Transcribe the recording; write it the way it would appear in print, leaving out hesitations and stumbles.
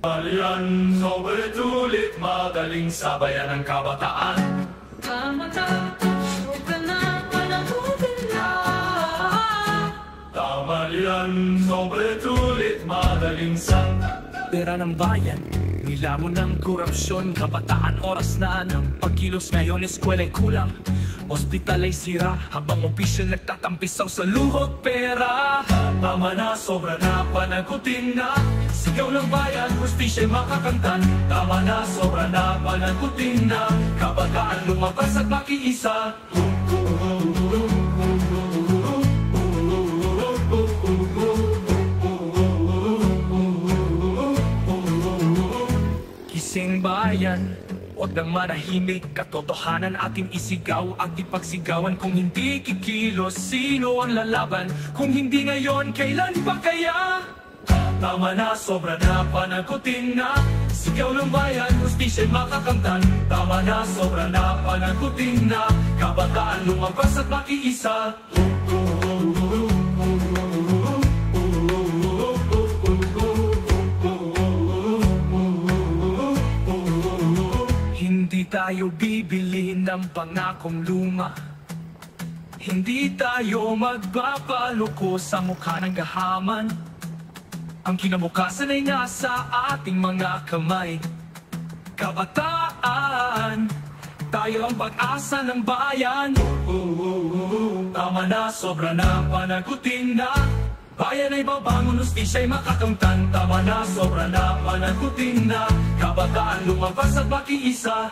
Alian, ulit, madaling sabayan ng kabataan. Tama na, sobra na, panagutin na. Tama yan, ulit, madaling Pera ng bayan, nilamon ng korupsyon. Kabataan, oras na ng pagkilos. Ngayon eskwela'y kulang, ospital ay sira, habang opisyal nagtatampisaw sa luhot pera. Tama na, sobra na, panagutin na. Sigaw ng bayan, hustisya'y makakantan. Tama na, sobra na, panagutin na. Kabataan lumabas at makiisa. Gising bayan, huwag nang manahimik. Katotohanan ating isigaw at ipagsigawan. Kung hindi kikilos, sino ang lalaban? Kung hindi ngayon, kailan pa kaya? Tama na, sobra na, panagutin na. Sigaw ng bayan, hustisya'y makakamtan. Tama na, sobra na, panagutin na. Kabataan lumabas at makiisa. Hindi tayo bibili ng pangakong luma. Hindi tayo magpapaluko sa mukha ng gahaman. Ang kinabukasan ay nasa ating mga kamay. Kabataan, tayo ang pag-asa ng bayan. Tama na, sobra na, panagutin na. Bayan ay babangon, hustisya'y makakamtan. Tama na, sobra na, panagutin na. Kabataan lumabas at makiisa.